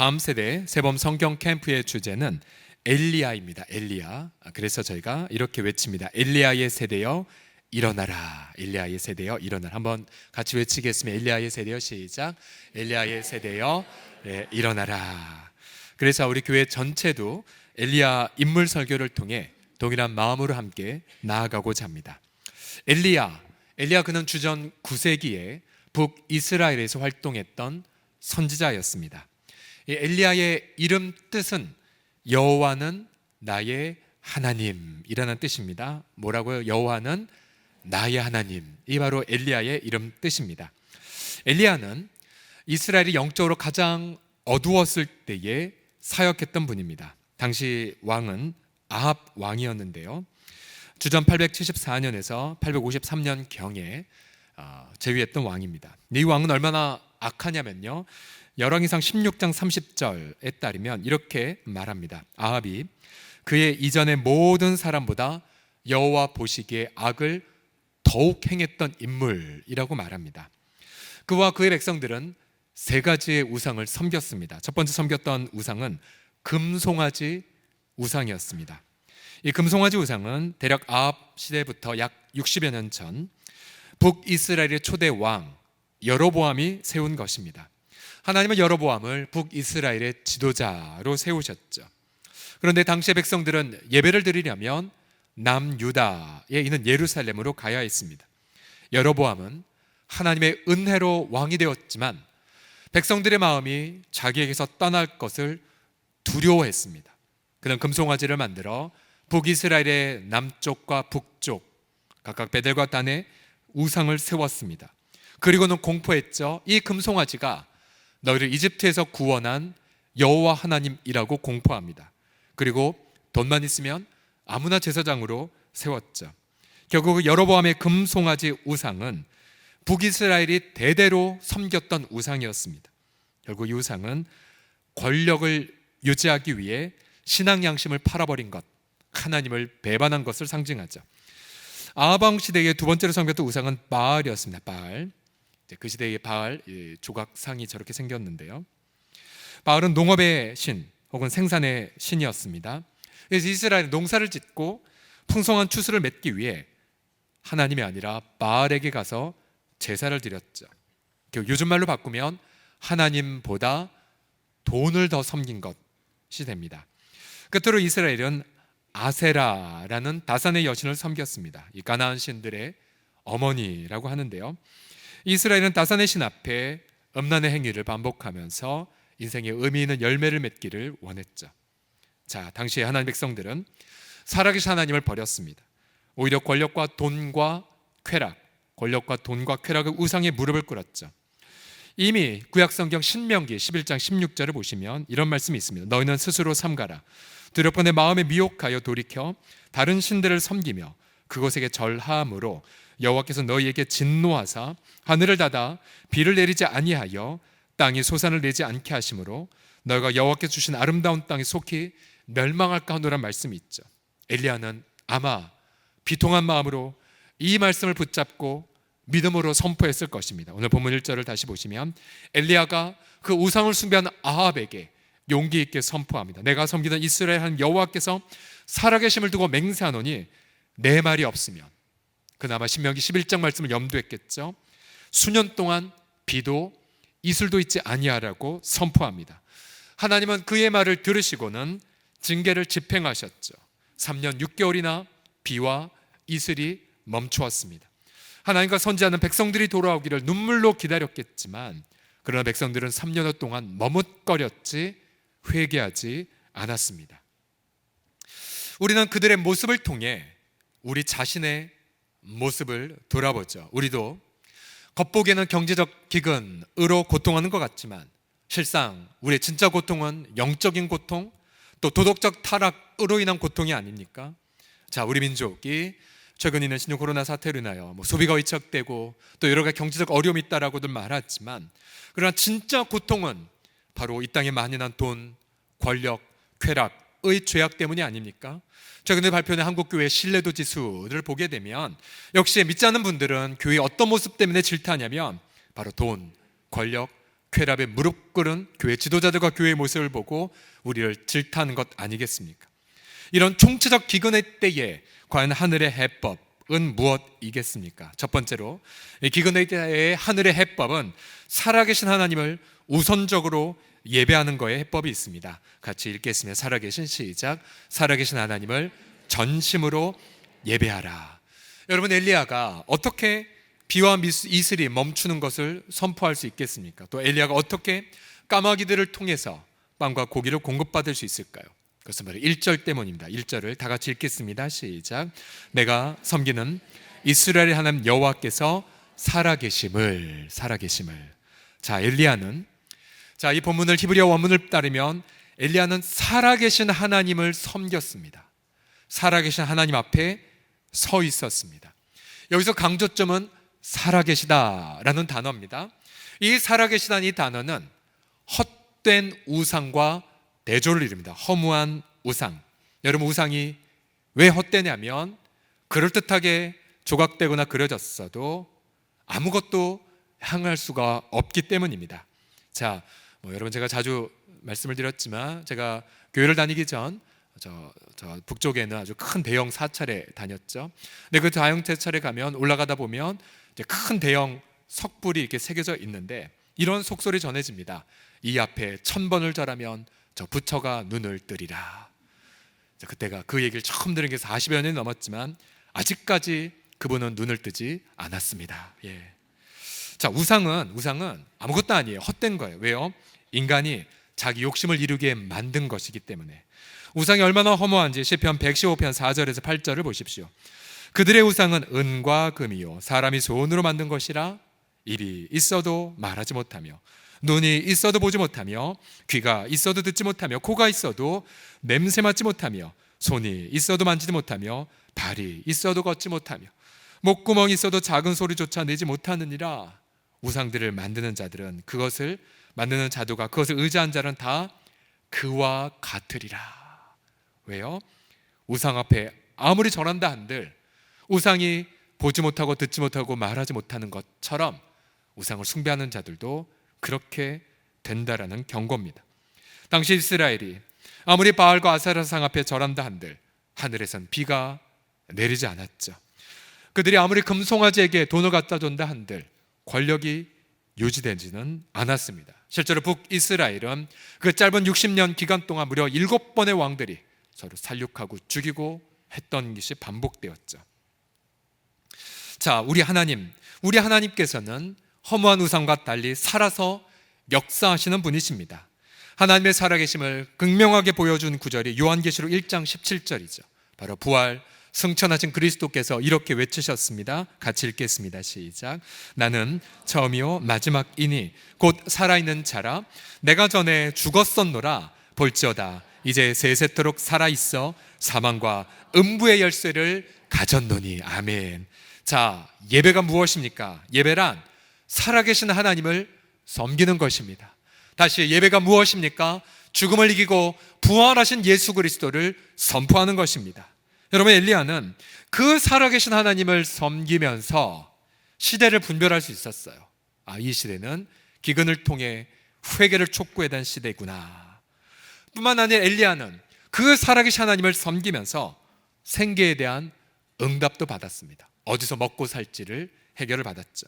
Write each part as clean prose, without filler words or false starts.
다음 세대 세범 성경 캠프의 주제는 엘리야입니다. 엘리야. 그래서 저희가 이렇게 외칩니다. 엘리야의 세대여 일어나라. 엘리야의 세대여 일어나라. 한번 같이 외치겠습니다. 엘리야의 세대여 시작. 엘리야의 세대여 일어나라. 그래서 우리 교회 전체도 엘리야 인물 설교를 통해 동일한 마음으로 함께 나아가고자 합니다. 엘리야 그는 주전 9세기에 북이스라엘에서 활동했던 선지자였습니다. 이 엘리야의 이름 뜻은 여호와는 나의 하나님이라는 뜻입니다. 뭐라고요? 여호와는 나의 하나님. 이 바로 엘리야의 이름 뜻입니다. 엘리야는 이스라엘이 영적으로 가장 어두웠을 때에 사역했던 분입니다. 당시 왕은 아합 왕이었는데요, 주전 874년에서 853년 경에 재위했던 왕입니다. 이 왕은 얼마나 악하냐면요, 열왕기상 16장 30절에 따르면 이렇게 말합니다. 아합이 그의 이전의 모든 사람보다 여호와 보시기에 악을 더욱 행했던 인물이라고 말합니다. 그와 그의 백성들은 세 가지의 우상을 섬겼습니다. 첫 번째 섬겼던 우상은 금송아지 우상이었습니다. 이 금송아지 우상은 대략 아합 시대부터 약 60여 년 전 북이스라엘의 초대 왕 여로보암이 세운 것입니다. 하나님은 여로보암을 북이스라엘의 지도자로 세우셨죠. 그런데 당시의 백성들은 예배를 드리려면 남유다에 있는 예루살렘으로 가야 했습니다. 여로보암은 하나님의 은혜로 왕이 되었지만 백성들의 마음이 자기에게서 떠날 것을 두려워했습니다. 그는 금송아지를 만들어 북이스라엘의 남쪽과 북쪽 각각 베델과 단에 우상을 세웠습니다. 그리고는 공포했죠. 이 금송아지가 너희를 이집트에서 구원한 여호와 하나님이라고 공포합니다. 그리고 돈만 있으면 아무나 제사장으로 세웠죠. 결국 여로보암의 금송아지 우상은 북이스라엘이 대대로 섬겼던 우상이었습니다. 결국 이 우상은 권력을 유지하기 위해 신앙 양심을 팔아버린 것, 하나님을 배반한 것을 상징하죠. 아합 왕 시대의 두 번째로 섬겼던 우상은 바알이었습니다. 바알. 그 시대의 바알 조각상이 저렇게 생겼는데요, 바알은 농업의 신 혹은 생산의 신이었습니다. 그래서 이스라엘은 농사를 짓고 풍성한 추수를 맺기 위해 하나님이 아니라 바알에게 가서 제사를 드렸죠. 요즘 말로 바꾸면 하나님보다 돈을 더 섬긴 것이 됩니다. 끝으로 이스라엘은 아세라라는 다산의 여신을 섬겼습니다. 이 가나안 신들의 어머니라고 하는데요, 이스라엘은 다산의 신 앞에 음란의 행위를 반복하면서 인생에 의미 있는 열매를 맺기를 원했죠. 자, 당시에 하나님 백성들은 살아계신 하나님을 버렸습니다. 오히려 권력과 돈과 쾌락을 우상에 무릎을 꿇었죠. 이미 구약성경 신명기 11장 16절을 보시면 이런 말씀이 있습니다. 너희는 스스로 삼가라. 두렵고 내 마음에 미혹하여 돌이켜 다른 신들을 섬기며 그것에게 절하함으로 여호와께서 너희에게 진노하사 하늘을 닫아 비를 내리지 아니하여 땅이 소산을 내지 않게 하심으로 너희가 여호와께서 주신 아름다운 땅이 속히 멸망할까 하노란 말씀이 있죠. 엘리야는 아마 비통한 마음으로 이 말씀을 붙잡고 믿음으로 선포했을 것입니다. 오늘 본문 1절을 다시 보시면 엘리야가 그 우상을 숭배한 아합에게 용기 있게 선포합니다. 내가 섬기던 이스라엘 하나님 여호와께서 살아계심을 두고 맹세하노니 내 말이 없으면, 그나마 신명기 11장 말씀을 염두했겠죠. 수년 동안 비도 이슬도 있지 아니하라고 선포합니다. 하나님은 그의 말을 들으시고는 징계를 집행하셨죠. 3년 6개월이나 비와 이슬이 멈추었습니다. 하나님과 선지하는 백성들이 돌아오기를 눈물로 기다렸겠지만 그러나 백성들은 3년여 동안 머뭇거렸지 회개하지 않았습니다. 우리는 그들의 모습을 통해 우리 자신의 모습을 돌아보죠. 우리도 겉보기에는 경제적 기근으로 고통하는 것 같지만 실상 우리의 진짜 고통은 영적인 고통, 또 도덕적 타락으로 인한 고통이 아닙니까? 자, 우리 민족이 최근 있는 신종 코로나 사태로 인하여 소비가 위축되고 또 여러 가지 경제적 어려움이 있다라고들 말하지만 그러나 진짜 고통은 바로 이 땅에 만연한 돈, 권력, 쾌락의 죄악 때문이 아닙니까? 최근에 발표된 한국교회 신뢰도 지수를 보게 되면 역시 믿지 않는 분들은 교회의 어떤 모습 때문에 질타하냐면 바로 돈, 권력, 쾌랍에 무릎 꿇은 교회 지도자들과 교회의 모습을 보고 우리를 질타하는 것 아니겠습니까? 이런 총체적 기근의 때에 과연 하늘의 해법은 무엇이겠습니까? 첫 번째로 기근의 때의 하늘의 해법은 살아계신 하나님을 우선적으로 예배하는 거에 해법이 있습니다. 같이 읽겠습니다. 살아계신, 시작. 살아계신 하나님을 전심으로 예배하라. 여러분, 엘리야가 어떻게 비와 이슬이 멈추는 것을 선포할 수 있겠습니까? 또 엘리야가 어떻게 까마귀들을 통해서 빵과 고기를 공급받을 수 있을까요? 그것은 바로 1절 때문입니다. 1절을 다 같이 읽겠습니다. 시작. 내가 섬기는 이스라엘의 하나님 여호와께서 살아계심을. 자, 엘리야는, 자, 이 본문을 히브리어 원문을 따르면 엘리야는 살아계신 하나님을 섬겼습니다. 살아계신 하나님 앞에 서 있었습니다. 여기서 강조점은 살아계시다라는 단어입니다. 이 살아계시다는 이 단어는 헛된 우상과 대조를 이룹니다. 허무한 우상. 여러분, 우상이 왜 헛되냐면 그럴듯하게 조각되거나 그려졌어도 아무것도 향할 수가 없기 때문입니다. 자, 여러분, 제가 자주 말씀을 드렸지만 제가 교회를 다니기 전 저 북쪽에는 아주 큰 대형 사찰에 다녔죠. 근데 그 대형 사찰에 가면 올라가다 보면 이제 큰 대형 석불이 이렇게 새겨져 있는데 이런 속설이 전해집니다. 이 앞에 1000번을 절하면 저 부처가 눈을 뜨리라. 그때가 그 얘기를 처음 들은 게 40여 년이 넘었지만 아직까지 그분은 눈을 뜨지 않았습니다. 예. 자, 우상은 아무것도 아니에요. 헛된 거예요. 왜요? 인간이 자기 욕심을 이루게 만든 것이기 때문에. 우상이 얼마나 허무한지 시편 115편 4절에서 8절을 보십시오. 그들의 우상은 은과 금이요 사람이 손으로 만든 것이라 입이 있어도 말하지 못하며 눈이 있어도 보지 못하며 귀가 있어도 듣지 못하며 코가 있어도 냄새 맡지 못하며 손이 있어도 만지지 못하며 발이 있어도 걷지 못하며 목구멍이 있어도 작은 소리조차 내지 못하느니라. 우상들을 만드는 자들은, 그것을 만드는 자도가 그것을 의지한 자는 다 그와 같으리라. 왜요? 우상 앞에 아무리 절한다 한들 우상이 보지 못하고 듣지 못하고 말하지 못하는 것처럼 우상을 숭배하는 자들도 그렇게 된다라는 경고입니다. 당시 이스라엘이 아무리 바알과 아세라상 앞에 절한다 한들 하늘에선 비가 내리지 않았죠. 그들이 아무리 금송아지에게 돈을 갖다 준다 한들 권력이 유지되지는 않았습니다. 실제로 북이스라엘은 그 짧은 60년 기간 동안 무려 7번의 왕들이 서로 살육하고 죽이고 했던 것이 반복되었죠. 자, 우리 하나님께서는 허무한 우상과 달리 살아서 역사하시는 분이십니다. 하나님의 살아계심을 극명하게 보여준 구절이 요한계시록 1장 17절이죠. 바로 부활 승천하신 그리스도께서 이렇게 외치셨습니다. 같이 읽겠습니다. 시작. 나는 처음이요 마지막이니 곧 살아있는 자라. 내가 전에 죽었었노라. 볼지어다 이제 세세토록 살아있어 사망과 음부의 열쇠를 가졌노니. 아멘. 자, 예배가 무엇입니까? 예배란 살아계신 하나님을 섬기는 것입니다. 다시, 예배가 무엇입니까? 죽음을 이기고 부활하신 예수 그리스도를 선포하는 것입니다. 여러분, 엘리야는 그 살아계신 하나님을 섬기면서 시대를 분별할 수 있었어요. 아, 이 시대는 기근을 통해 회개를 촉구해야 시대구나. 뿐만 아니라 엘리야는 그 살아계신 하나님을 섬기면서 생계에 대한 응답도 받았습니다. 어디서 먹고 살지를 해결을 받았죠.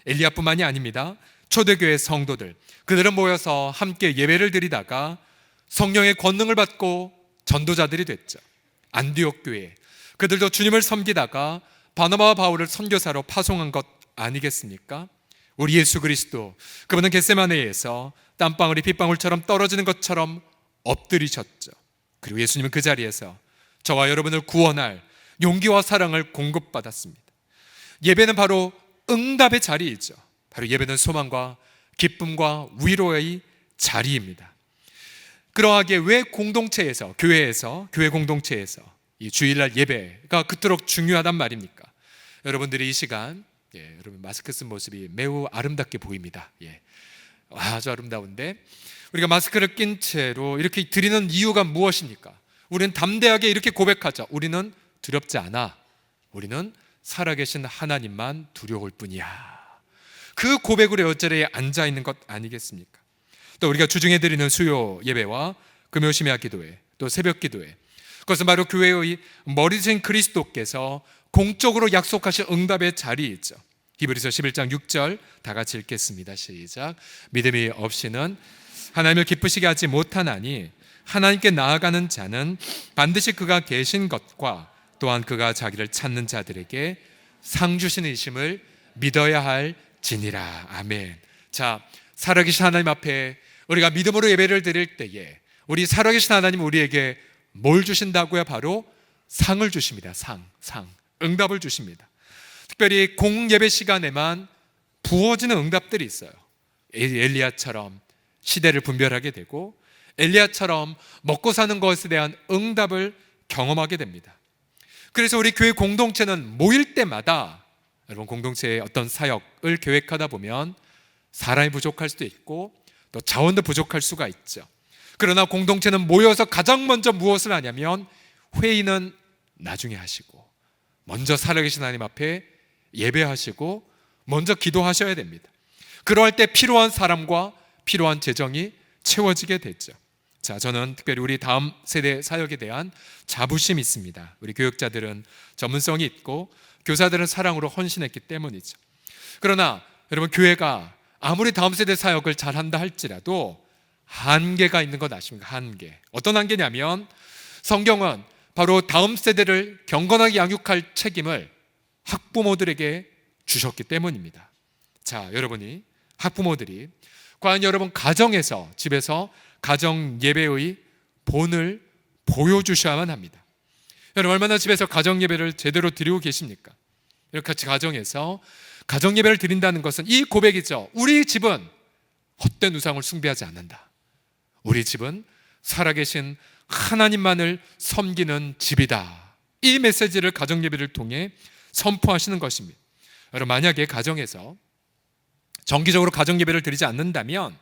엘리야뿐만이 아닙니다. 초대교회 성도들, 그들은 모여서 함께 예배를 드리다가 성령의 권능을 받고 전도자들이 됐죠. 안디옥 교회, 그들도 주님을 섬기다가 바나바와 바울을 선교사로 파송한 것 아니겠습니까? 우리 예수 그리스도, 그분은 겟세마네에서 땀방울이 빗방울처럼 떨어지는 것처럼 엎드리셨죠. 그리고 예수님은 그 자리에서 저와 여러분을 구원할 용기와 사랑을 공급받았습니다. 예배는 바로 응답의 자리이죠. 바로 예배는 소망과 기쁨과 위로의 자리입니다. 그러하기에 왜 공동체에서, 교회 공동체에서 이 주일날 예배가 그토록 중요하단 말입니까? 여러분들이 이 시간, 여러분 마스크 쓴 모습이 매우 아름답게 보입니다. 아주 아름다운데, 우리가 마스크를 낀 채로 이렇게 드리는 이유가 무엇입니까? 우리는 담대하게 이렇게 고백하자. 우리는 두렵지 않아. 우리는 살아계신 하나님만 두려울 뿐이야. 그 고백으로 여자리에 앉아 있는 것 아니겠습니까? 또 우리가 주중에 드리는 수요 예배와 금요 심야 기도회, 또 새벽 기도회, 그것은 바로 교회의 머리 되신 그리스도께서 공적으로 약속하신 응답의 자리이죠. 히브리서 11장 6절 다 같이 읽겠습니다. 시작. 믿음이 없이는 하나님을 기쁘시게 하지 못하나니 하나님께 나아가는 자는 반드시 그가 계신 것과 또한 그가 자기를 찾는 자들에게 상 주시는 이심을 믿어야 할지니라. 아멘. 자, 살아계신 하나님 앞에 우리가 믿음으로 예배를 드릴 때에 우리 살아계신 하나님 우리에게 뭘 주신다고요? 바로 상을 주십니다. 상. 응답을 주십니다. 특별히 공예배 시간에만 부어지는 응답들이 있어요. 엘리야처럼 시대를 분별하게 되고 엘리야처럼 먹고 사는 것에 대한 응답을 경험하게 됩니다. 그래서 우리 교회 공동체는 모일 때마다 여러분 공동체의 어떤 사역을 계획하다 보면 사람이 부족할 수도 있고 또 자원도 부족할 수가 있죠. 그러나 공동체는 모여서 가장 먼저 무엇을 하냐면 회의는 나중에 하시고 먼저 살아계신 하나님 앞에 예배하시고 먼저 기도하셔야 됩니다. 그러할 때 필요한 사람과 필요한 재정이 채워지게 됐죠. 자, 저는 특별히 우리 다음 세대 사역에 대한 자부심이 있습니다. 우리 교육자들은 전문성이 있고 교사들은 사랑으로 헌신했기 때문이죠. 그러나 여러분 교회가 아무리 다음 세대 사역을 잘한다 할지라도 한계가 있는 것 아십니까? 한계. 어떤 한계냐면 성경은 바로 다음 세대를 경건하게 양육할 책임을 학부모들에게 주셨기 때문입니다. 자, 여러분이 학부모들이 과연 여러분 가정에서 집에서 가정 예배의 본을 보여주셔야만 합니다. 여러분 얼마나 집에서 가정 예배를 제대로 드리고 계십니까? 이렇게 같이 가정에서 가정 예배를 드린다는 것은 이 고백이죠. 우리 집은 헛된 우상을 숭배하지 않는다. 우리 집은 살아계신 하나님만을 섬기는 집이다. 이 메시지를 가정 예배를 통해 선포하시는 것입니다. 여러분 만약에 가정에서 정기적으로 가정 예배를 드리지 않는다면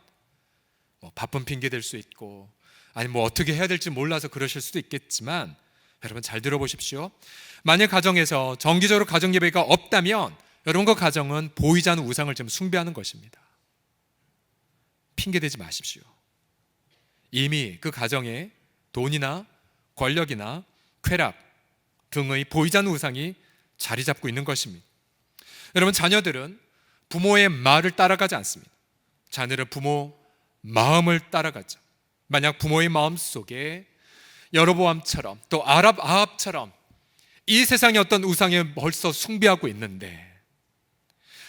바쁜 핑계 댈 수 있고 아니 어떻게 해야 될지 몰라서 그러실 수도 있겠지만 여러분 잘 들어보십시오. 만약 가정에서 정기적으로 가정 예배가 없다면 여러분 그 가정은 보이지 않는 우상을 지금 숭배하는 것입니다. 핑계 대지 마십시오. 이미 그 가정에 돈이나 권력이나 쾌락 등의 보이지 않는 우상이 자리 잡고 있는 것입니다. 여러분 자녀들은 부모의 말을 따라가지 않습니다. 자녀는 부모 마음을 따라가죠. 만약 부모의 마음 속에 여로보암처럼 또 아합처럼 이 세상의 어떤 우상에 벌써 숭배하고 있는데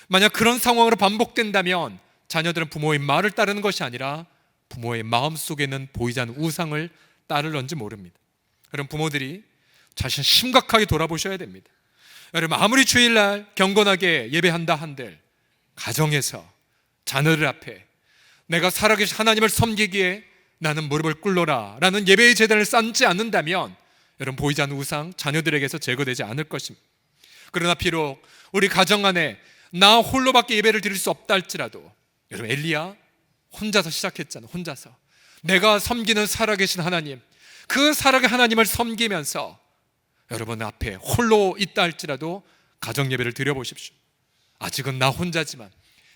만약 그런 상황으로 반복된다면 자녀들은 부모의 말을 따르는 것이 아니라 부모의 마음 속에는 보이지 않는 우상을 따르는지 모릅니다. 여러분 부모들이 자신 심각하게 돌아보셔야 됩니다. 여러분 아무리 주일날 경건하게 예배한다 한들 가정에서 자녀들 앞에 내가 살아계신 하나님을 섬기기에 나는 무릎을 꿇노라 라는 예배의 제단을 쌓지 않는다면 여러분 보이지 않는 우상 자녀들에게서 제거되지 않을 것입니다. 그러나 비록 우리 가정 안에 나 홀로밖에 예배를 드릴 수 없다 할지라도 여러분 엘리야 혼자서 시작했잖아요. 혼자서 내가 섬기는 살아계신 하나님 그 살아계신 하나님을 섬기면서 여러분 앞에 홀로 있다 할지라도 가정 예배를 드려보십시오. 아직은 나 혼자지만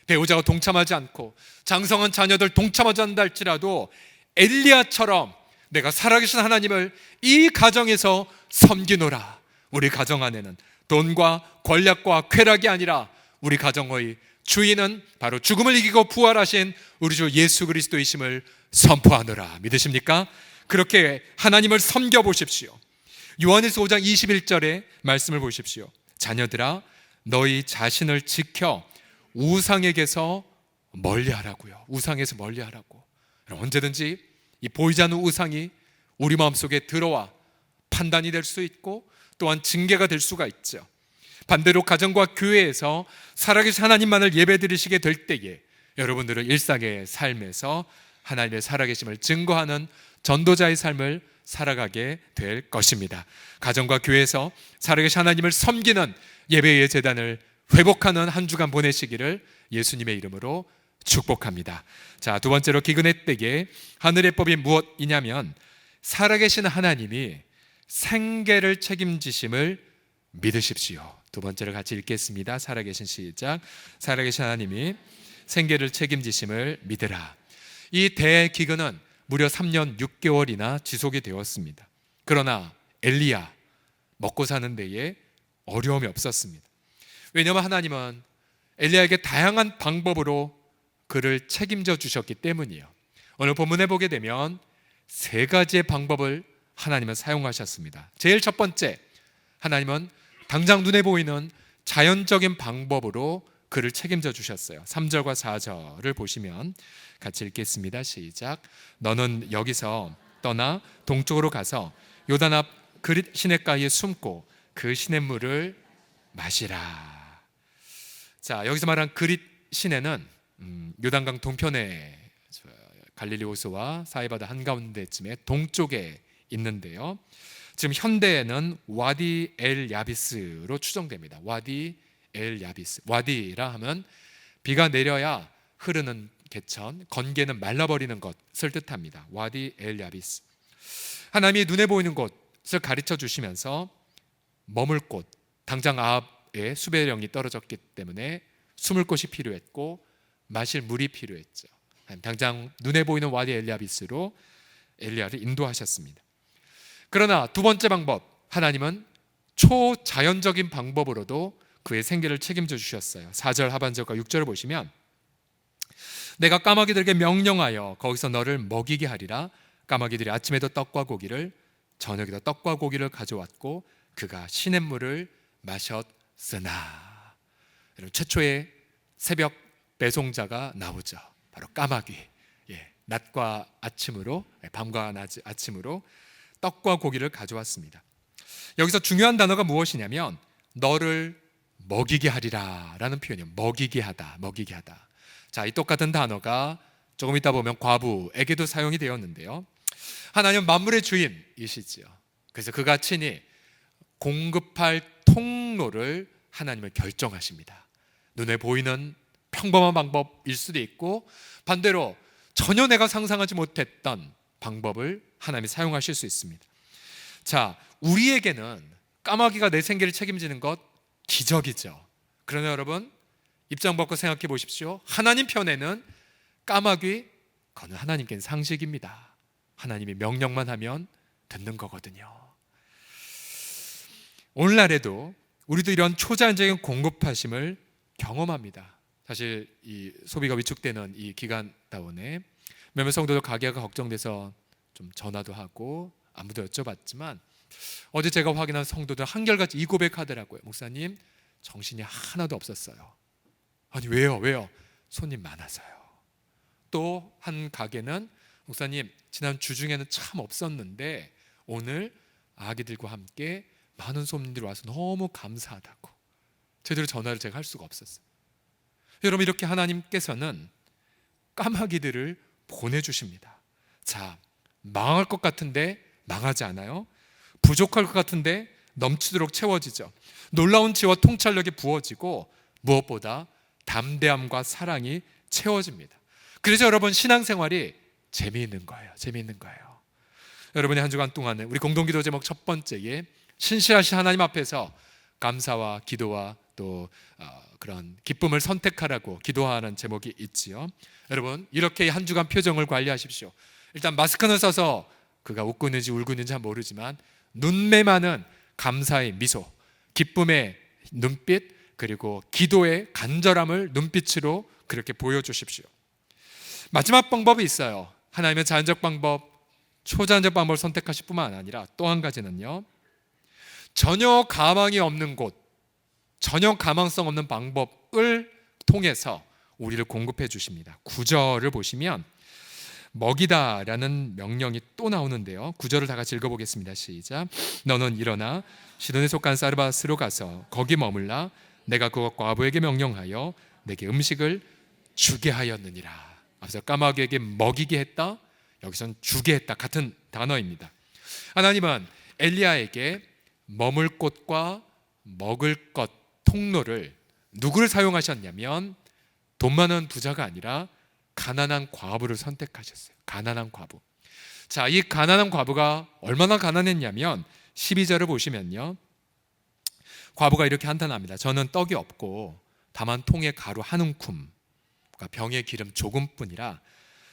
배우자가 동참하지 않고 장성한 자녀들 동참하지 않는다 할지라도 엘리야처럼 내가 살아계신 하나님을 이 가정에서 섬기노라. 우리 가정 안에는 돈과 권력과 쾌락이 아니라 우리 가정의 주인은 바로 죽음을 이기고 부활하신 우리 주 예수 그리스도이심을 선포하노라. 믿으십니까? 그렇게 하나님을 섬겨보십시오. 요한일서 5장 21절의 말씀을 보십시오. 자녀들아 너희 자신을 지켜 우상에게서 멀리하라고요. 우상에서 멀리하라고. 언제든지 이 보이지 않는 우상이 우리 마음속에 들어와 판단이 될 수 있고 또한 징계가 될 수가 있죠. 반대로 가정과 교회에서 살아계신 하나님만을 예배드리시게 될 때에 여러분들은 일상의 삶에서 하나님의 살아계심을 증거하는 전도자의 삶을 살아가게 될 것입니다. 가정과 교회에서 살아계신 하나님을 섬기는 예배의 제단을 회복하는 한 주간 보내시기를 예수님의 이름으로 축복합니다. 자, 두 번째로 기근의 때에 하늘의 법이 무엇이냐면 살아계신 하나님이 생계를 책임지심을 믿으십시오. 두 번째를 같이 읽겠습니다. 살아계신 시작. 살아계신 하나님이 생계를 책임지심을 믿으라. 이 대기근은 무려 3년 6개월이나 지속이 되었습니다. 그러나 엘리야 먹고 사는 데에 어려움이 없었습니다. 왜냐하면 하나님은 엘리야에게 다양한 방법으로 그를 책임져 주셨기 때문이에요. 오늘 본문에 보게 되면 세 가지의 방법을 하나님은 사용하셨습니다. 제일 첫 번째, 하나님은 당장 눈에 보이는 자연적인 방법으로 그를 책임져 주셨어요. 3절과 4절을 보시면 같이 읽겠습니다. 시작. 너는 여기서 떠나 동쪽으로 가서 요단 앞 그릿 시냇가에 숨고 그 시냇물을 마시라. 자, 여기서 말한 그릿 시내는 요단강 동편에 갈릴리 호수와 사해바다 한가운데쯤에 동쪽에 있는데요. 지금 현대에는 와디 엘 야비스로 추정됩니다. 와디 엘 야비스. 와디라 하면 비가 내려야 흐르는 개천, 건개는 말라버리는 것을 뜻합니다. 와디 엘 야비스. 하나님이 눈에 보이는 곳을 가르쳐 주시면서 머물 곳, 당장 앞에 수배령이 떨어졌기 때문에 숨을 곳이 필요했고 마실 물이 필요했죠. 당장 눈에 보이는 와디 엘 야비스로 엘리야를 인도하셨습니다. 그러나 두 번째 방법, 하나님은 초자연적인 방법으로도 그의 생계를 책임져 주셨어요. 4절 하반절과 6절을 보시면 내가 까마귀들에게 명령하여 거기서 너를 먹이게 하리라. 까마귀들이 아침에도 떡과 고기를 저녁에도 떡과 고기를 가져왔고 그가 시냇물을 마셨으나. 여러분, 최초의 새벽 배송자가 나오죠. 바로 까마귀. 낮과 아침으로, 밤과 아침으로 떡과 고기를 가져왔습니다. 여기서 중요한 단어가 무엇이냐면 너를 먹이게 하리라 라는 표현이에요. 먹이게 하다, 먹이게 하다. 자, 이 똑같은 단어가 조금 있다 보면 과부에게도 사용이 되었는데요. 하나님은 만물의 주인이시지요. 그래서 그가 친히 공급할 통로를 하나님을 결정하십니다. 눈에 보이는 평범한 방법일 수도 있고 반대로 전혀 내가 상상하지 못했던 방법을 하나님이 사용하실 수 있습니다. 자, 우리에게는 까마귀가 내 생계를 책임지는 것 기적이죠. 그러나 여러분, 입장 바꿔 생각해 보십시오. 하나님 편에는 까마귀, 그건 하나님께는 상식입니다. 하나님이 명령만 하면 듣는 거거든요. 오늘날에도 우리도 이런 초자연적인 공급하심을 경험합니다. 사실 이 소비가 위축되는 이 기간다운에 몇몇 성도들 가게가 걱정돼서 좀 전화도 하고 아무도 여쭤봤지만 어제 제가 확인한 성도들 한결같이 이 고백하더라고요. 목사님, 정신이 하나도 없었어요. 아니 왜요? 손님 많아서요. 또 한 가게는 목사님, 지난 주중에는 참 없었는데 오늘 아기들과 함께 많은 손님들이 와서 너무 감사하다고. 제대로 전화를 제가 할 수가 없었어요. 여러분, 이렇게 하나님께서는 까마귀들을 보내주십니다. 자, 망할 것 같은데 망하지 않아요. 부족할 것 같은데 넘치도록 채워지죠. 놀라운 지혜와 통찰력이 부어지고 무엇보다 담대함과 사랑이 채워집니다. 그래서 여러분, 신앙생활이 재미있는 거예요. 재미있는 거예요. 여러분의 한 주간 동안은 우리 공동기도 제목 첫 번째에 신실하신 하나님 앞에서 감사와 기도와 또 그런 기쁨을 선택하라고 기도하는 제목이 있지요. 여러분, 이렇게 한 주간 표정을 관리하십시오. 일단 마스크는 써서 그가 웃고 있는지 울고 있는지 모르지만 눈매만은 감사의 미소, 기쁨의 눈빛, 그리고 기도의 간절함을 눈빛으로 그렇게 보여주십시오. 마지막 방법이 있어요. 하나님의 자연적 방법, 초자연적 방법을 선택하실 뿐만 아니라 또 한 가지는요, 전혀 가망이 없는 곳, 전혀 가망성 없는 방법을 통해서 우리를 공급해 주십니다. 9절을 보시면 먹이다라는 명령이 또 나오는데요. 9절을 다 같이 읽어보겠습니다. 시작. 너는 일어나 시돈에 속한 사르밧으로 가서 거기 머물라. 내가 그것 과부에게 명령하여 내게 음식을 주게 하였느니라. 앞서 까마귀에게 먹이게 했다, 여기선 주게 했다. 같은 단어입니다. 하나님은 엘리야에게 머물 곳과 먹을 것 통로를 누구를 사용하셨냐면 돈 많은 부자가 아니라 가난한 과부를 선택하셨어요. 가난한 과부. 자, 이 가난한 과부가 얼마나 가난했냐면 12절을 보시면요, 과부가 이렇게 한탄합니다. 저는 떡이 없고 다만 통에 가루 한 움큼, 그러니까 병에 기름 조금뿐이라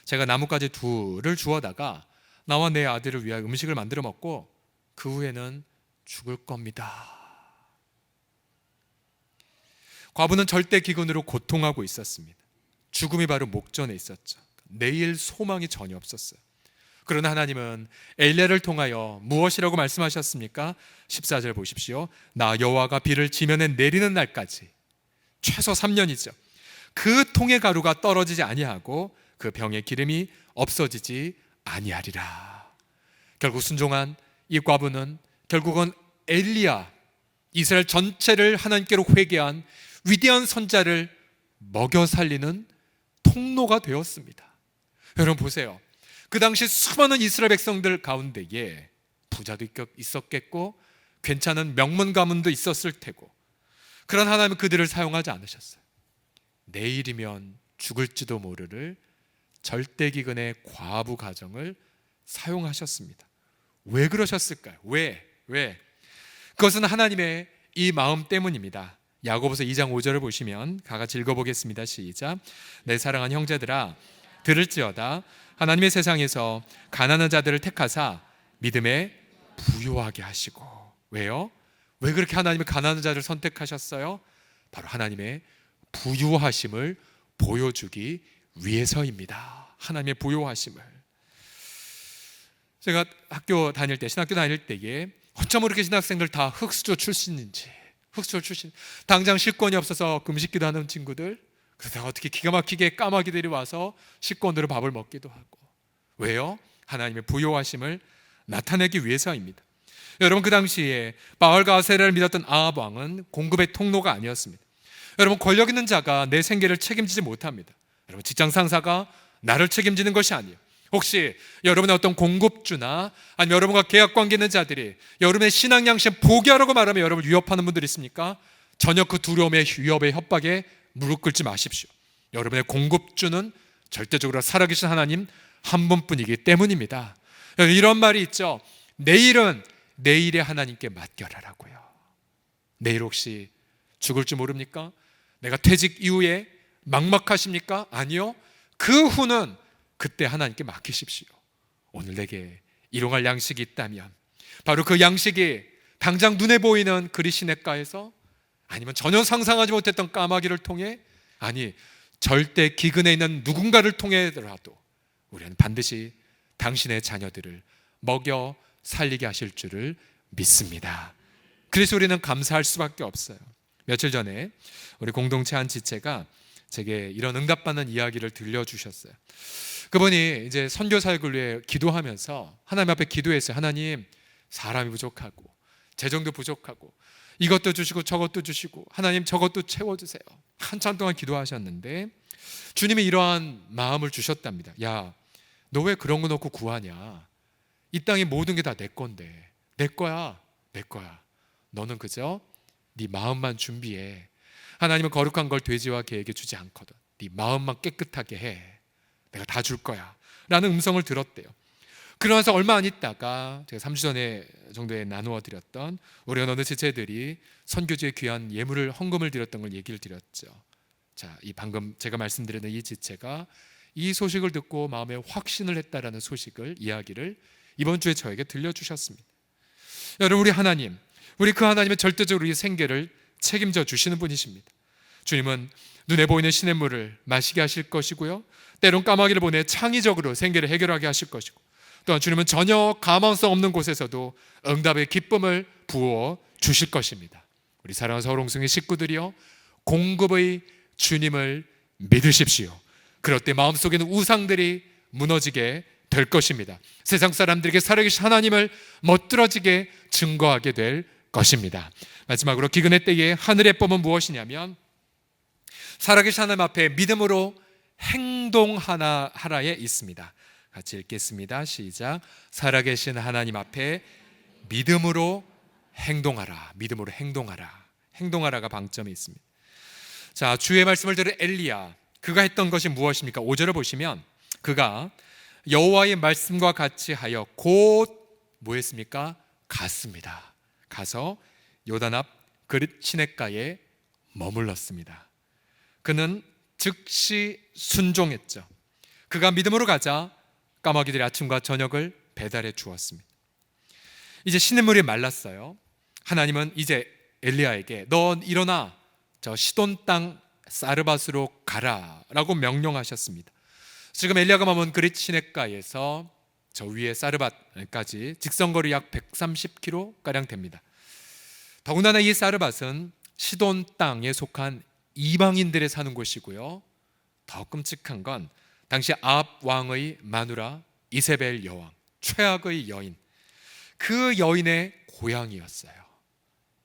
제가 나뭇가지 둘을 주워다가 나와 내 아들을 위하여 음식을 만들어 먹고 그 후에는 죽을 겁니다. 과부는 절대 기근으로 고통하고 있었습니다. 죽음이 바로 목전에 있었죠. 내일 소망이 전혀 없었어요. 그러나 하나님은 엘리야를 통하여 무엇이라고 말씀하셨습니까? 14절 보십시오. 나 여호와가 비를 지면에 내리는 날까지 최소 3년이죠. 그 통의 가루가 떨어지지 아니하고 그 병의 기름이 없어지지 아니하리라. 결국 순종한 이 과부는 결국은 엘리야, 이스라엘 전체를 하나님께로 회개한 위대한 선자를 먹여 살리는 통로가 되었습니다. 여러분 보세요. 그 당시 수많은 이스라엘 백성들 가운데에 부자도 있었겠고 괜찮은 명문 가문도 있었을 테고, 그런 하나님은 그들을 사용하지 않으셨어요. 내일이면 죽을지도 모르를 절대기근의 과부 가정을 사용하셨습니다. 왜 그러셨을까요? 왜? 그것은 하나님의 이 마음 때문입니다. 야고보서 2장 5절을 보시면 다 같이 읽어보겠습니다. 시작. 내 사랑하는 형제들아 들을지어다 하나님의 세상에서 가난한 자들을 택하사 믿음에 부요하게 하시고. 왜요? 왜 그렇게 하나님이 가난한 자를 선택하셨어요? 바로 하나님의 부요하심을 보여주기 위해서입니다. 하나님의 부요하심을. 제가 신학교 다닐 때에 어쩜 그렇게 신학생들 다 흑수저 출신인지, 당장 식권이 없어서 금식기도 하는 친구들, 그러다가 어떻게 기가 막히게 까마귀들이 와서 식권으로 밥을 먹기도 하고. 왜요? 하나님의 부요하심을 나타내기 위해서입니다. 여러분, 그 당시에 바알과 아세라를 믿었던 아합 왕은 공급의 통로가 아니었습니다. 여러분, 권력 있는 자가 내 생계를 책임지지 못합니다. 여러분, 직장 상사가 나를 책임지는 것이 아니에요. 혹시 여러분의 어떤 공급주나 아니면 여러분과 계약 관계 있는 자들이 여러분의 신앙 양심 포기하라고 말하면 여러분을 위협하는 분들 있습니까? 전혀 그 두려움의 위협의 협박에 무릎 꿇지 마십시오. 여러분의 공급주는 절대적으로 살아계신 하나님 한 분뿐이기 때문입니다. 이런 말이 있죠. 내일은 내일의 하나님께 맡겨라라고요. 내일 혹시 죽을 줄 모릅니까? 내가 퇴직 이후에 막막하십니까? 아니요. 그 후는 그때 하나님께 맡기십시오. 오늘 내게 일용할 양식이 있다면 바로 그 양식이 당장 눈에 보이는 그리 시냇가에서, 아니면 전혀 상상하지 못했던 까마귀를 통해, 아니 절대 기근에 있는 누군가를 통해라도 우리는 반드시 당신의 자녀들을 먹여 살리게 하실 줄을 믿습니다. 그래서 우리는 감사할 수밖에 없어요. 며칠 전에 우리 공동체 한 지체가 제게 이런 응답받는 이야기를 들려주셨어요. 그분이 이제 선교 사역을 위해 기도하면서 하나님 앞에 기도했어요. 하나님, 사람이 부족하고 재정도 부족하고 이것도 주시고 저것도 주시고 하나님 저것도 채워주세요. 한참 동안 기도하셨는데 주님이 이러한 마음을 주셨답니다. 야, 너 왜 그런 거 놓고 구하냐? 이 땅의 모든 게 다 내 건데. 내 거야. 너는 그저 네 마음만 준비해. 하나님은 거룩한 걸 돼지와 개에게 주지 않거든. 네 마음만 깨끗하게 해. 내가 다 줄 거야 라는 음성을 들었대요. 그러면서 얼마 안 있다가 제가 3주 전에 정도에 나누어 드렸던 우리 어느 지체들이 선교지에 귀한 예물을, 헌금을 드렸던 걸 얘기를 드렸죠. 자, 이 방금 제가 말씀드리는 이 지체가 이 소식을 듣고 마음에 확신을 했다라는 이야기를 이번 주에 저에게 들려주셨습니다. 여러분, 우리 그 하나님은 절대적으로 이 생계를 책임져 주시는 분이십니다. 주님은 눈에 보이는 시냇물을 마시게 하실 것이고요, 때론 까마귀를 보내 창의적으로 생계를 해결하게 하실 것이고, 또한 주님은 전혀 가망성 없는 곳에서도 응답의 기쁨을 부어 주실 것입니다. 우리 사랑하는 서울홍성의 식구들이여, 공급의 주님을 믿으십시오. 그럴 때 마음속에 있는 우상들이 무너지게 될 것입니다. 세상 사람들에게 살아계신 하나님을 멋들어지게 증거하게 될 것입니다. 마지막으로 기근의 때에 하늘의 법은 무엇이냐면, 살아계신 하나님 앞에 믿음으로 행동하라에 있습니다. 같이 읽겠습니다. 시작. 살아계신 하나님 앞에 믿음으로 행동하라. 행동하라가 방점이 있습니다. 자, 주의 말씀을 들은 엘리야, 그가 했던 것이 무엇입니까? 5절을 보시면 그가 여호와의 말씀과 같이 하여 곧 뭐 했습니까? 갔습니다. 가서 요단 앞 그릿 시냇가에 머물렀습니다. 그는 즉시 순종했죠. 그가 믿음으로 가자 까마귀들이 아침과 저녁을 배달해 주었습니다. 이제 시냇물이 말랐어요. 하나님은 이제 엘리야에게 너 일어나 저 시돈 땅 사르밧으로 가라 라고 명령하셨습니다. 지금 엘리야가 머문 그릿 시냇가에서 저 위에 사르밧까지 직선거리 약 130km가량 됩니다. 더군다나 이 사르밧은 시돈 땅에 속한 이방인들의 사는 곳이고요, 더 끔찍한 건 당시 아합 왕의 마누라 이세벨 여왕, 최악의 여인, 그 여인의 고향이었어요.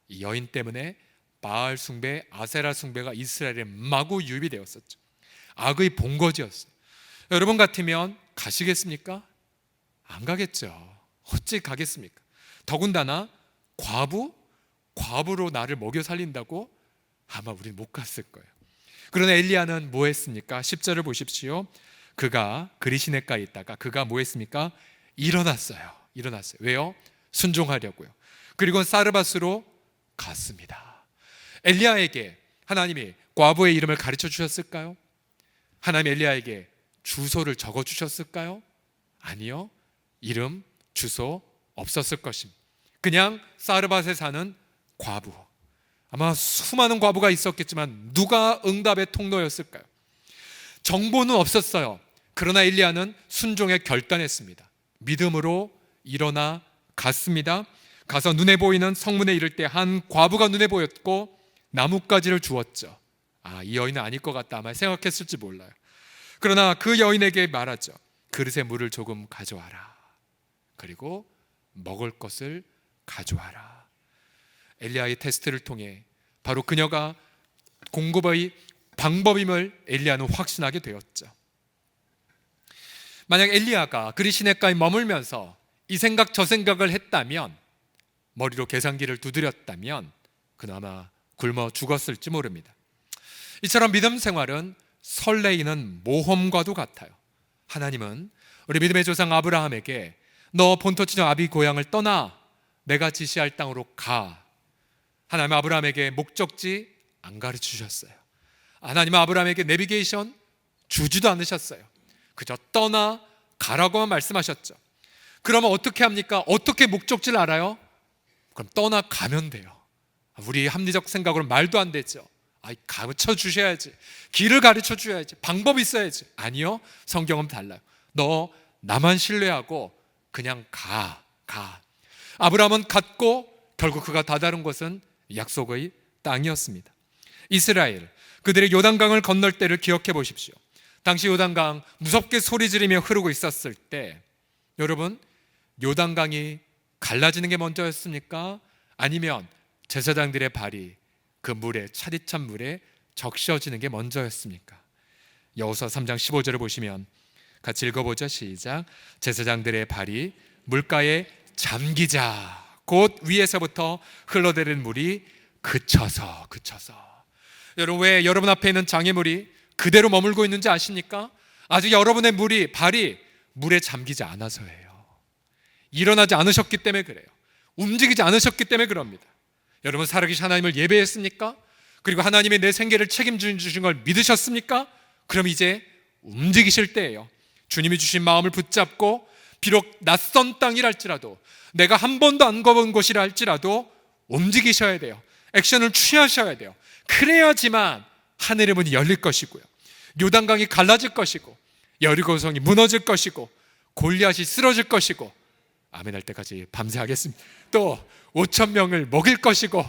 이 여인 때문에 바알 숭배, 아세라 숭배가 이스라엘에 마구 유입되었었죠. 악의 본거지였어요. 여러분 같으면 가시겠습니까? 안 가겠죠. 어찌 가겠습니까? 더군다나 과부로 나를 먹여 살린다고 아마 우린 못 갔을 거예요. 그러나 엘리야는 뭐 했습니까? 10절을 보십시오. 그가 그릿 시냇가에 있다가 그가 뭐 했습니까? 일어났어요. 왜요? 순종하려고요. 그리고 사르밧으로 갔습니다. 엘리야에게 하나님이 과부의 이름을 가르쳐 주셨을까요? 하나님 엘리야에게 주소를 적어 주셨을까요? 아니요. 이름, 주소 없었을 것입니다. 그냥 사르밧에 사는 과부, 아마 수많은 과부가 있었겠지만 누가 응답의 통로였을까요? 정보는 없었어요. 그러나 엘리야는 순종에 결단했습니다. 믿음으로 일어나 갔습니다. 가서 눈에 보이는 성문에 이를 때 한 과부가 눈에 보였고 나뭇가지를 주었죠. 이 여인은 아닐 것 같다 아마 생각했을지 몰라요. 그러나 그 여인에게 말하죠. 그릇에 물을 조금 가져와라. 그리고 먹을 것을 가져와라. 엘리야의 테스트를 통해 바로 그녀가 공급의 방법임을 엘리야는 확신하게 되었죠. 만약 엘리야가 그릿 시냇가에 머물면서 이 생각 저 생각을 했다면, 머리로 계산기를 두드렸다면 그는 아마 굶어 죽었을지 모릅니다. 이처럼 믿음 생활은 설레이는 모험과도 같아요. 하나님은 우리 믿음의 조상 아브라함에게 너 본토 친정 아비 고향을 떠나 내가 지시할 땅으로 가. 하나님 아브라함에게 목적지 안 가르쳐 주셨어요. 하나님 아브라함에게 내비게이션 주지도 않으셨어요. 그저 떠나 가라고만 말씀하셨죠. 그러면 어떻게 합니까? 어떻게 목적지를 알아요? 그럼 떠나가면 돼요. 우리 합리적 생각으로 말도 안 되죠. 가르쳐 주셔야지, 길을 가르쳐 주셔야지, 방법이 있어야지. 아니요, 성경은 달라요. 너 나만 신뢰하고 그냥 가. 아브라함은 갔고 결국 그가 다다른 곳은 약속의 땅이었습니다. 이스라엘, 그들의 요단강을 건널 때를 기억해 보십시오. 당시 요단강 무섭게 소리 지르며 흐르고 있었을 때, 여러분, 요단강이 갈라지는 게 먼저였습니까? 아니면 제사장들의 발이 그 물에, 차디찬 물에 적셔지는 게 먼저였습니까? 여호수아 3장 15절을 보시면 같이 읽어보죠. 시작. 제사장들의 발이 물가에 잠기자 곧 위에서부터 흘러내리는 물이 그쳐서. 여러분, 왜 여러분 앞에 있는 장애물이 그대로 머물고 있는지 아십니까? 아직 여러분의 발이 물에 잠기지 않아서예요. 일어나지 않으셨기 때문에 그래요. 움직이지 않으셨기 때문에 그럽니다. 여러분, 살아계신 하나님을 예배했습니까? 그리고 하나님의 내 생계를 책임주신 걸 믿으셨습니까? 그럼 이제 움직이실 때예요. 주님이 주신 마음을 붙잡고 비록 낯선 땅이랄지라도, 내가 한 번도 안 가본 곳이라 할지라도 움직이셔야 돼요. 액션을 취하셔야 돼요. 그래야지만 하늘의 문이 열릴 것이고요, 요단강이 갈라질 것이고, 여리고성이 무너질 것이고, 골리앗이 쓰러질 것이고, 아멘 할 때까지 밤새 하겠습니다. 또 5,000명을 먹일 것이고,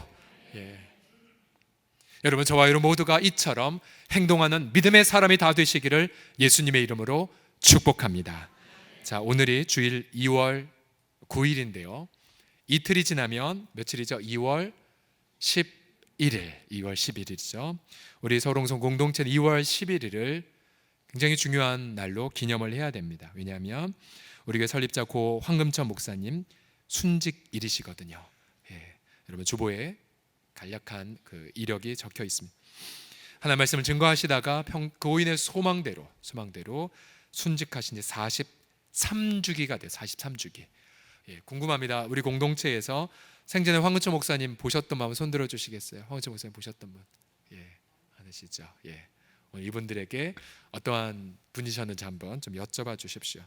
여러분, 저와 여러분 모두가 이처럼 행동하는 믿음의 사람이 다 되시기를 예수님의 이름으로 축복합니다. 자, 오늘이 주일 2월 9일인데요 이틀이 지나면 며칠이죠? 2월 11일이죠 우리 서롱성 공동체는 2월 11일을 굉장히 중요한 날로 기념을 해야 됩니다. 왜냐하면 우리 교회 설립자 고 황금천 목사님 순직일이시거든요. 여러분, 주보에 간략한 그 이력이 적혀 있습니다. 하나님 말씀을 증거하시다가 교인의 소망대로 순직하신 지 43주기가 돼요. 43주기. 궁금합니다. 우리 공동체에서 생전에 황근초 목사님 보셨던 분 한번 손들어 주시겠어요? 황근초 목사님 보셨던 분? 예, 아시죠? 예. 오늘 이분들에게 어떠한 분이셨는지 한번 좀 여쭤봐 주십시오.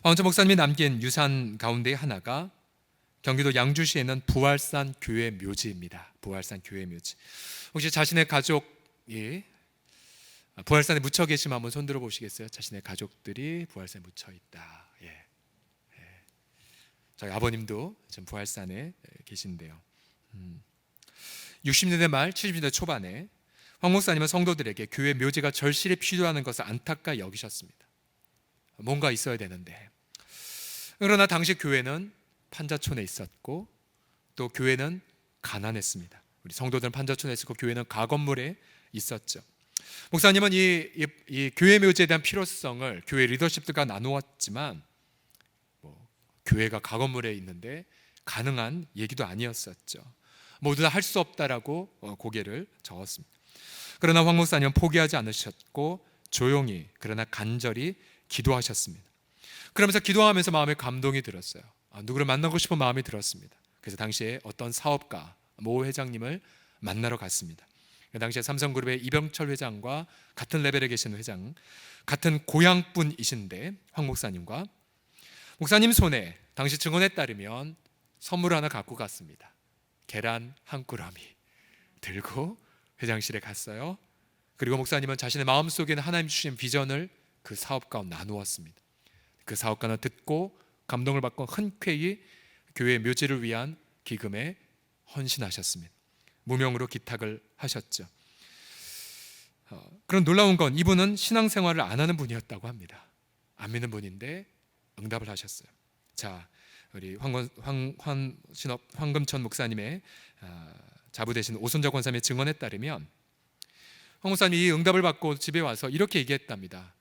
황근초 목사님이 남긴 유산 가운데 하나가 경기도 양주시에 있는 부활산 교회 묘지입니다. 부활산 교회 묘지. 혹시 자신의 가족이 부활산에 묻혀 계시면 한번 손들어 보시겠어요? 자신의 가족들이 부활산에 묻혀 있다. 예. 저희 아버님도 지금 부활산에 계신데요. 60년대 말 70년대 초반에 황 목사님은 성도들에게 교회 묘지가 절실히 필요하는 것을 안타까이 여기셨습니다. 뭔가 있어야 되는데, 그러나 당시 교회는 판자촌에 있었고 또 교회는 가난했습니다. 우리 성도들은 판자촌에 있었고 교회는 가건물에 있었죠. 목사님은 이 교회 묘지에 대한 필요성을 교회 리더십들과 나누었지만 교회가 가건물에 있는데 가능한 얘기도 아니었었죠. 모두 다 할 수 없다라고 고개를 저었습니다. 그러나 황 목사님은 포기하지 않으셨고 조용히 그러나 간절히 기도하셨습니다. 그러면서 기도하면서 마음에 감동이 들었어요. 누구를 만나고 싶은 마음이 들었습니다. 그래서 당시에 어떤 사업가 모 회장님을 만나러 갔습니다. 그 당시에 삼성그룹의 이병철 회장과 같은 레벨에 계신 회장, 같은 고향분이신데 황 목사님과 목사님 손에 당시 증언에 따르면 선물 하나 갖고 갔습니다. 계란 한 꾸러미 들고 회장실에 갔어요. 그리고 목사님은 자신의 마음속에 있는 하나님 주신 비전을 그 사업가와 나누었습니다. 그 사업가는 듣고 감동을 받고 흔쾌히 교회 묘지를 위한 기금에 헌신하셨습니다. 무명으로 기탁을 하셨죠. 그런 놀라운 건 이분은 신앙생활을 안 하는 분이었다고 합니다. 안 믿는 분인데 응답을 하셨어요. 자, 우리 황금천 목사님의 자부되신 오순자 권사님의 증언에 따르면 황 목사님이 이 응답을 받고 집에 와서 이렇게 얘기했답니다.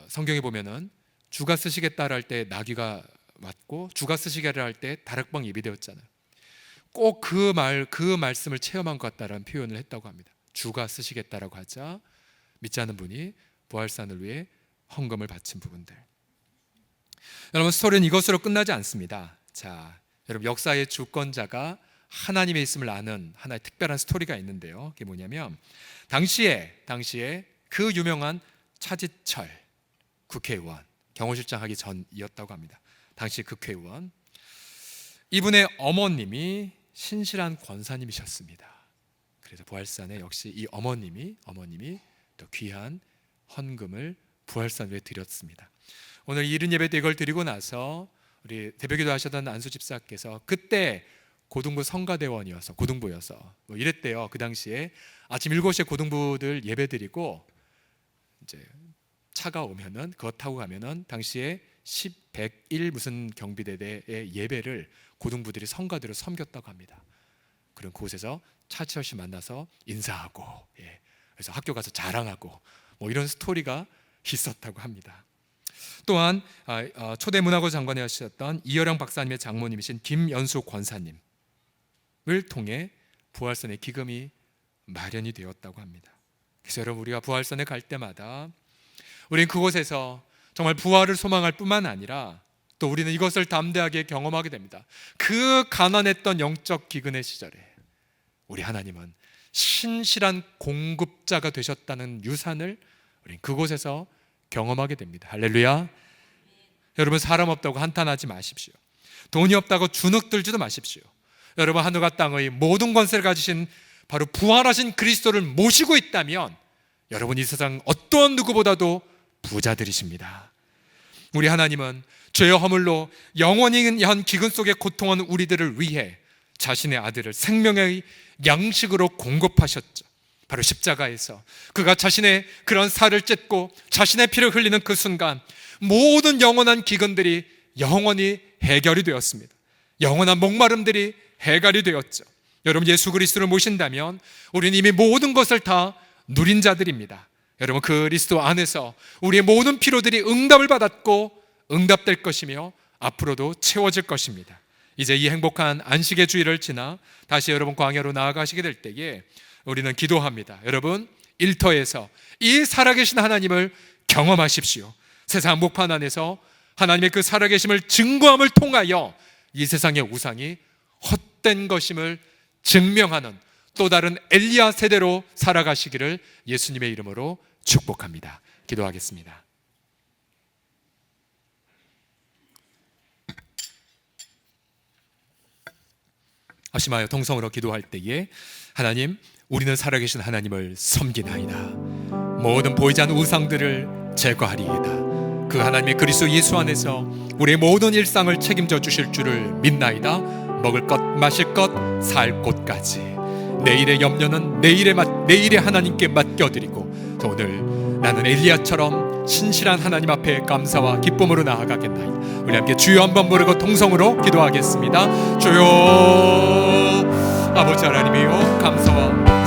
성경에 보면은 주가 쓰시겠다를 할 때 나귀가 왔고 주가 쓰시게를 할 때 다락방 예비되었잖아요. 꼭 그 말씀을 체험한 것 같다라는 표현을 했다고 합니다. 주가 쓰시겠다라고 하자 믿지 않는 분이 부활산을 위해 헌금을 바친 부분들. 여러분, 스토리는 이것으로 끝나지 않습니다. 자, 여러분, 역사의 주권자가 하나님의 있음을 아는 하나의 특별한 스토리가 있는데요. 그게 뭐냐면 당시에 그 유명한 차지철 국회의원, 경호실장 하기 전이었다고 합니다. 당시 국회의원, 이분의 어머님이 신실한 권사님이셨습니다. 그래서 부활산에 역시 이 어머님이 또 귀한 헌금을 부활산 위에 드렸습니다. 오늘 이른 예배 때 이걸 드리고 나서 우리 대표기도 하셨던 안수 집사께서 그때 고등부 성가대원이어서 고등부여서 이랬대요. 그 당시에 아침 7시에 고등부들 예배 드리고 이제 차가 오면은 그거 타고 가면은 당시에 101 무슨 경비대대의 예배를 고등부들이 성가대로 섬겼다고 합니다. 그런 곳에서 차치열 씨 만나서 인사하고, 그래서 학교 가서 자랑하고 이런 스토리가 있었다고 합니다. 또한 초대 문화고 장관에 하셨던 이여령 박사님의 장모님이신 김연수 권사님을 통해 부활선의 기금이 마련이 되었다고 합니다. 그래서 여러분, 우리가 부활선에 갈 때마다 우리는 그곳에서 정말 부활을 소망할 뿐만 아니라 또 우리는 이것을 담대하게 경험하게 됩니다. 그 가난했던 영적 기근의 시절에 우리 하나님은 신실한 공급자가 되셨다는 유산을 우리는 그곳에서 경험하게 됩니다. 할렐루야. 여러분, 사람 없다고 한탄하지 마십시오. 돈이 없다고 주눅 들지도 마십시오. 여러분, 하늘과 땅의 모든 권세를 가지신 바로 부활하신 그리스도를 모시고 있다면 여러분, 이 세상 어떠한 누구보다도 부자들이십니다. 우리 하나님은 죄의 허물로 영원히 한 기근 속에 고통하는 우리들을 위해 자신의 아들을 생명의 양식으로 공급하셨죠. 바로 십자가에서 그가 자신의 그런 살을 찢고 자신의 피를 흘리는 그 순간 모든 영원한 기근들이 영원히 해결이 되었습니다. 영원한 목마름들이 해결이 되었죠. 여러분, 예수 그리스도를 모신다면 우리는 이미 모든 것을 다 누린 자들입니다. 여러분, 그리스도 안에서 우리의 모든 필요들이 응답을 받았고 응답될 것이며 앞으로도 채워질 것입니다. 이제 이 행복한 안식의 주일을 지나 다시 여러분 광야로 나아가시게 될 때에 우리는 기도합니다. 여러분, 일터에서 이 살아계신 하나님을 경험하십시오. 세상 한복판 안에서 하나님의 그 살아계심을 증거함을 통하여 이 세상의 우상이 헛된 것임을 증명하는 또 다른 엘리야 세대로 살아가시기를 예수님의 이름으로 축복합니다. 기도하겠습니다. 합심하여 동성으로 기도할 때에 하나님, 우리는 살아계신 하나님을 섬기나이다. 모든 보이지 않는 우상들을 제거하리이다. 그 하나님의 그리스도 예수 안에서 우리의 모든 일상을 책임져 주실 줄을 믿나이다. 먹을 것, 마실 것, 살 곳까지 내일의 염려는 내일의 하나님께 맡겨드리고, 오늘 나는 엘리야처럼 신실한 하나님 앞에 감사와 기쁨으로 나아가겠나이다. 우리 함께 주여 한번 부르고 동성으로 기도하겠습니다. 주여, 아버지 하나님이여, 감사와